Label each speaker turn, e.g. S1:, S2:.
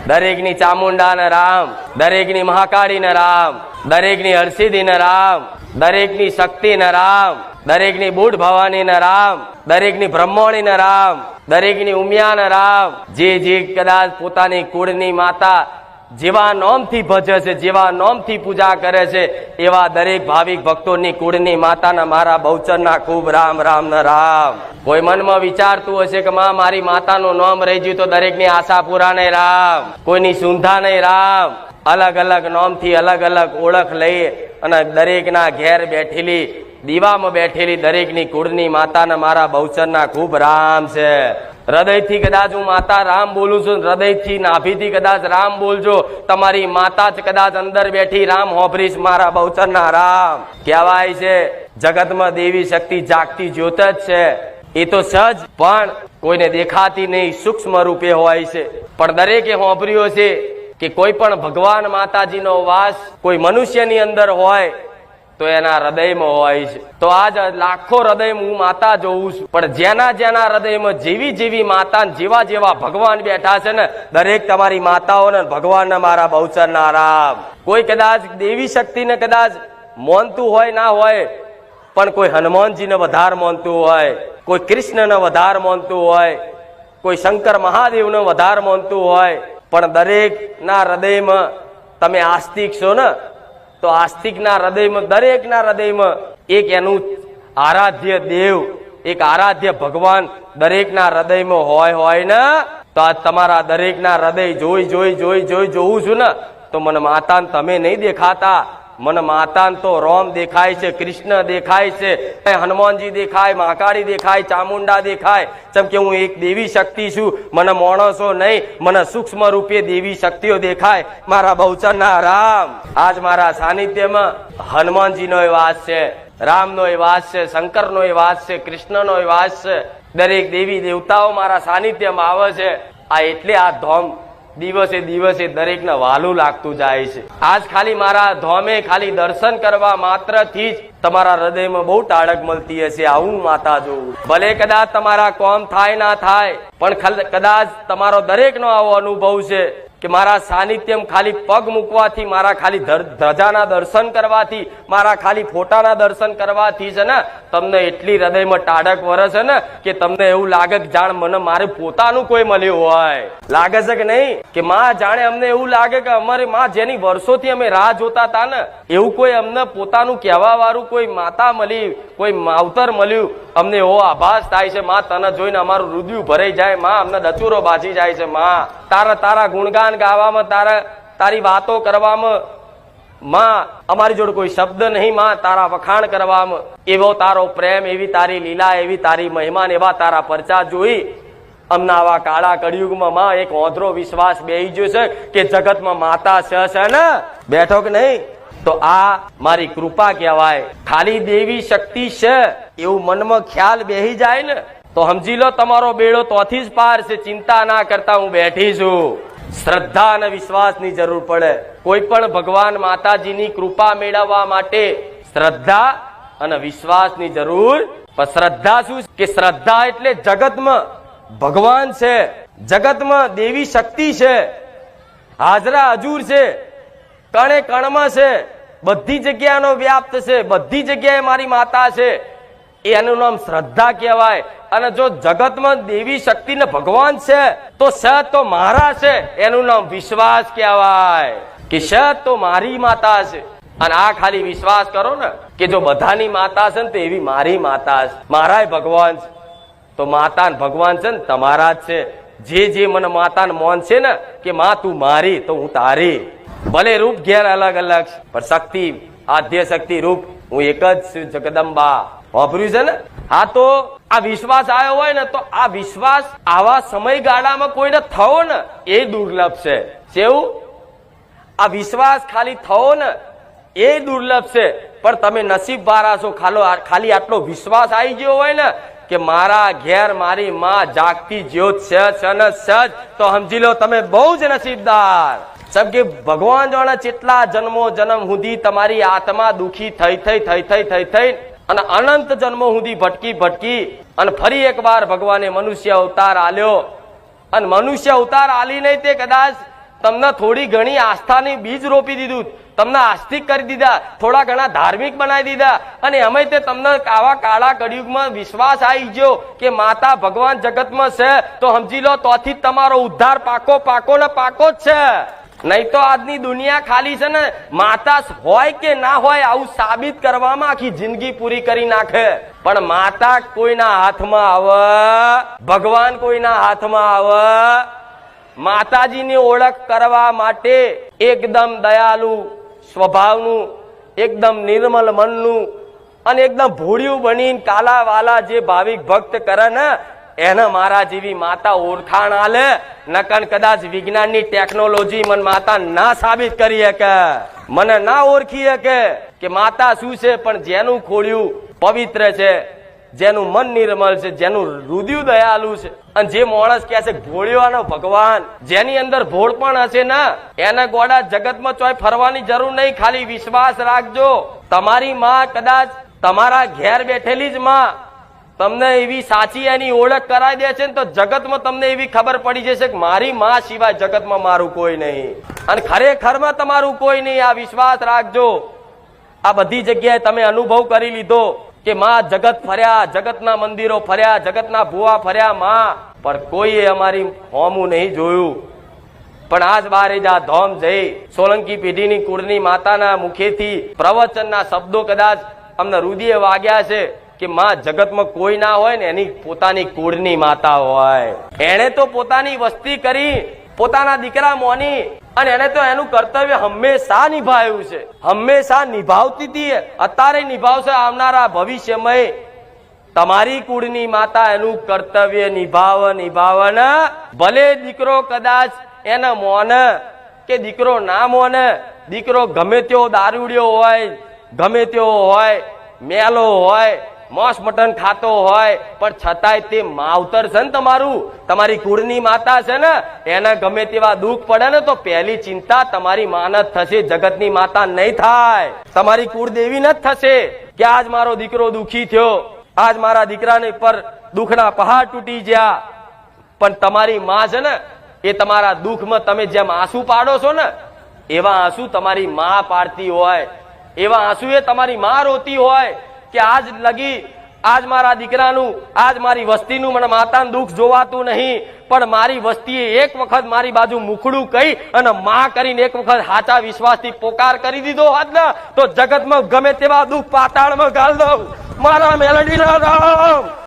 S1: દરેકની ચામુંડા ને રામ, દરેકની મહાકાળી ને રામ, દરેકની હરસિદ્ધિ ને રામ, દરેકની શક્તિ ને રામ, દરેકની બુઢ ભવાની ને રામ, દરેકની બ્રહ્મણી ને રામ, દરેકની ઉમિયા ને રામ. જે કદાચ પોતાની કુળની માતા જેવા નોમથી ભજે છે, જેવા નોમથી પૂજા કરે છે, એવા દરેક ભાવિક ભક્તોની કુળની માતાના મારા બહુચરના ખૂબ રામ રામ ને રામ. કોઈ મનમાં વિચારતું હશે કે માં મારી માતાનું નામ રહી ગયું તો દરેકની આશા પૂરા નહીં રામ, કોઈની સુંધા નહીં રામ. અલગ અલગ નામથી અલગ અલગ ઓળખ લઈ અને દરેકના ઘેર બેઠેલી દીવામાં બેઠેલી દરેકની કુળની માતાના મારા બહુચરના ખૂબ રામ છે. હૃદયથી કદાચ હું માતા રામ બોલું છું, હૃદયથી નાભીથી કદાચ રામ બોલજો, તમારી માતા જ કદાચ અંદર બેઠી રામ હોભરીશ મારા બહુચરના રામ. કહેવાય છે જગતમાં દેવી શક્તિ જાગતી જ્યોત જ છે. એ તો સજ પણ કોઈને દેખાતી નહીં, સૂક્ષ્મ રૂપે હોય છે. પણ દરેકે હોભર્યો છે કે કોઈ પણ ભગવાન માતાજીનો વાસ કોઈ મનુષ્યની અંદર હોય તો એના હૃદયમાં હોય છે. તો આજ લાખો હૃદય હું માતા જોઉં છું, પણ જેના જેના હૃદયમાં જેવી જેવી માતા જેવા જેવા ભગવાન બેઠા છે ને, દરેક તમારી માતાઓને ભગવાનને મારા બહુચરના રામ. કોઈ કદાચ દેવી શક્તિને કદાચ માનતું હોય ના હોય, પણ કોઈ હનુમાનજીને વધારે માનતું હોય, કોઈ કૃષ્ણને વધારે માનતું હોય, કોઈ શંકર મહાદેવને વધારે માનતું હોય, પણ દરેક ના હૃદયમાં તમે આસ્તિક છો ને, તો આસ્તિકના હૃદયમાં દરેકના હૃદયમાં એક એનું આરાધ્ય દેવ, એક આરાધ્ય ભગવાન દરેકના હૃદયમાં હોય ને. તો આ તમારા દરેકના હૃદય જોઈ જોઉં છું ને, તો મને માતાને તમે નહીં દેખાતા, મને માતાને તો રામ દેખાય છે, કૃષ્ણ દેખાય છે, હનુમાનજી દેખાય, મહાકાળી દેખાય, ચામુંડા દેખાય. જેમ કે હું એક દેવી શક્તિ છું, મને માણસો નહીં, મને સૂક્ષ્મ રૂપે દેવી શક્તિઓ દેખાય મારા બહુચરના રામ. આજ મારા સાનિધ્યમાં હનુમાનજીનો વાસ છે, રામનો વાસ છે, શંકરનો વાસ છે, કૃષ્ણનો વાસ છે. દરેક દેવી દેવતાઓ મારા સાનિધ્યમાં આવે છે. આ એટલે આ ધોમ દિવસે દિવસે દરેકને વાલું લાગતું જાય છે. આજ ખાલી મારા ધોમે ખાલી દર્શન કરવા માત્રથી જ તમારા હૃદયમાં બહુ ટાળક મળતી હશે. આવું માતા જોવું. ભલે કદાચ તમારા કોમ થાય ના થાય, પણ કદાચ તમારો દરેકનો આવો અનુભવ છે કે મારા સાનિધ્યમ ખાલી પગ મૂકવાથી, મારા ખાલી ધજાના દર્શન કરવાથી, મારા ખાલી ફોટાના દર્શન કરવાથી છે ને, તમને એટલી હૃદયમાં ટાઢક વરસે ને કે તમને એવું લાગે કે જાણ મને મારે પોતાનું કોઈ મળ્યું હોય. લાગે છે કે નહીં? કે માં જાણે અમને એવું લાગે કે અમારી માં જેની વર્ષોથી અમે રાહ જોતા હતા ને, એવું કોઈ અમને પોતાનું કહેવા વાળું કોઈ માતા મળી, કોઈ માવતર મળ્યું, અમને એવો આભાસ થાય છે. માં તને જોઈને અમારું હૃદય ભરાઈ જાય, માં અમને દચુરો બાજી જાય છે. માં તારા ગુણગાન ગાવામાં, તારી વાતો કરવામાં માં અમારી જોડે કોઈ શબ્દ નહીં. માં તારા વખાણ કરવામાં, એવો તારો પ્રેમ, એવી તારી લીલા, એવી તારી મહેમાન, એવા તારા પરચા જોઈ અમને આવા કાળા કળિયુગમાં માં એક ઓંધરો વિશ્વાસ બેહી ગયો છે કે જગતમાં માતા છે ને, બેઠો કે નહીં? તો આ મારી કૃપા કહેવાય. ખાલી દેવી શક્તિ છે એવું મનમાં ખ્યાલ બેહી જાય ને, તો સમજી લો તમારો બેડો તોથી જ પાર છે. ચિંતા ના કરતા હું બેઠી છું. શ્રદ્ધા અને વિશ્વાસની જરૂર પડે. કોઈ પણ ભગવાન માતાજીની કૃપા મેળવવા માટે શ્રદ્ધા અને વિશ્વાસની જરૂર. પણ શ્રદ્ધા શું કે શ્રદ્ધા એટલે જગતમાં ભગવાન છે, જગતમાં દેવી શક્તિ છે, હાજરા હજુર છે, કણે કણમાં છે, બધી જગ્યાનો વ્યાપ્ત છે, બધી જગ્યાએ મારી માતા છે. એનું નામ શ્રદ્ધા કહેવાય. અને જો જગતમાં દેવી શક્તિ ને ભગવાન છે તો સત તો મારા છે, એનું નામ વિશ્વાસ કહેવાય. કે સત તો મારી માતા છે. અને આ ખાલી વિશ્વાસ કરો ને કે જો બધાની માતા છે ને તો એવી મારી માતા છે, મારાય ભગવાન છે. તો માતા ને ભગવાન છે ને તમારા જ છે. જે મને માતાને મોન છે ને કે માં તું મારી તો હું તારી. ભલે રૂપ ઘેર અલગ અલગ, પણ શક્તિ, આદ્ય શક્તિ રૂપ હું એક જ છું, જગદંબા. વાપર્યું છે ને? હા, તો આ વિશ્વાસ આવ્યો હોય ને, તો આ વિશ્વાસ આવા સમયગાળામાં કોઈને થવો ને એ દુર્લભ છે. કેવું? આ વિશ્વાસ ખાલી થવો ને એ દુર્લભ છે. પણ તમે નસીબ વાળા છો, ખાલી આટલો વિશ્વાસ આવી ગયો હોય ને કે મારા ઘેર મારી માં જાગતી જ્યોત છે ને સજ, તો સમજી લો તમે બહુ જ નસીબદાર. સબ કે ભગવાન જાણે કેટલા જન્મો જન્મ સુધી તમારી આત્મા દુખી થઈ અને અનંત જન્મો સુધી ભટકી અને ફરી એકવાર ભગવાને મનુષ્ય અવતાર આલ્યો. અને મનુષ્ય અવતાર આલી નહીં તે કદાચ તમને થોડી ઘણી આસ્થાની બીજ રોપી દીધું, તમને આસ્તિક કરી દીધા, થોડા ઘણા ધાર્મિક બનાવી દીધા, અને અમે તે તમને આવા કાળા કળિયુગમાં વિશ્વાસ આવી ગયો કે માતા ભગવાન જગતમાં છે, તો સમજી લો તોથી જ તમારો ઉદ્ધાર પાકો ને પાકો જ છે. નહીં તો આજની દુનિયા ખાલી છે ને માતા હોય કે ના હોય આવું સાબિત કરવામાં આખી જિંદગી પૂરી કરી નાખે. પણ માતા કોઈના હાથમાં આવે, ભગવાન કોઈના હાથમાં આવે. માતાજીની ઓળખ કરવા માટે એકદમ દયાળુ સ્વભાવનું, એકદમ નિર્મલ મનનું અને એકદમ ભોળિયું બનીને કાલા વાલા જે ભાવિક ભક્ત કરે ને એને મારા જેવી માતા ઓળખાણ આલે. નકન કદાચ વિજ્ઞાનની ટેકનોલોજી મને માતા ના સાબિત કરી શકે, મને ના ઓળખી શકે કે માતા શું છે. પણ જેનું ખોળ્યું પવિત્ર છે, જેનું મન નિર્મળ છે, જેનું હૃદય દયાળુ છે, અને જે માણસ કહે છે ભોળિયાનો ભગવાન, જેની અંદર ભોળ પણ હશે ને એને ગોડા જગતમાં ચોય ફરવાની જરૂર નહીં. ખાલી વિશ્વાસ રાખજો, તમારી માં કદાચ તમારા ઘેર બેઠેલી જ માં તમને એવી સાચી એની ઓળખ કરાવી દે છે ને તો જગતમાં તમને એવી ખબર પડી જશે કે મારી માં સિવાય જગતમાં મારું કોઈ નહીં, અને ખરેખરમાં તમારું કોઈ નહીં. આ વિશ્વાસ રાખજો. આ બધી જગ્યાએ તમે અનુભવ કરી લીધો કે માં જગત ફર્યા, જગતના મંદિરો ફર્યા, જગતના ભુવા ફર્યા માં, પણ કોઈએ અમારી હોમું નહીં જોયું. પણ આજ બારે જા ધોમ જઈ સોલંકી પેઢીની કુળની માતાના મુખેથી પ્રવચનના શબ્દો કદાચ અમને હૃદયે વાગ્યા છે કે માં જગતમાં કોઈ ના હોય ને એની પોતાની કુળની માતા હોય. એને તો પોતાની વસ્તી કરી, પોતાના દીકરા મોની, અને એને તો એનું કર્તવ્ય હંમેશા નિભાવ્યું છે, હંમેશા નિભાવતી હતી, અત્યારે નિભાવશે, આવનારા ભવિષ્યમાં તમારી કુળની માતા એનું કર્તવ્ય નિભાવે ને. ભલે દીકરો કદાચ એને મોને કે દીકરો ના મોને, દીકરો ગમે તેવો દારૂડિયો હોય, ગમે તેવો હોય, મેલો હોય, માંસ મટન ખાતો હોય, પણ છતાંય તે માવતર છે ને તમારું, તમારી કુળની માતા છે ને, એને ગમે તેવા દુઃખ પડે ને તો પહેલી ચિંતા તમારી માં જ થશે, જગતની માતા નહીં થાય, તમારી કુળદેવી જ થશે કે આજ મારો દીકરો દુઃખી થયો, આજ મારા દીકરાને પર દુઃખના પહાડ તૂટી ગયા. પણ તમારી માં છે ને એ તમારા દુઃખમાં તમે જેમ આંસુ પાડો છો ને એવા આંસુ તમારી માં પાડતી હોય, એવા આંસુ એ તમારી માં રોતી હોય કે આજ લગી આજ મારા દીકરાનું, આજ મારી વસ્તીનું મને માતાનું દુઃખ જોવાતું નહીં, પણ મારી વસ્તીએ એક વખત મારી બાજુ મુખડું કહી અને માં કરીને એક વખત સાચા વિશ્વાસથી પોકાર કરી દીધો હોત ને તો જગતમાં ગમે તેવા દુઃખ પાતાળમાં ગાળ દઉં. મારા મેલડીના રામ.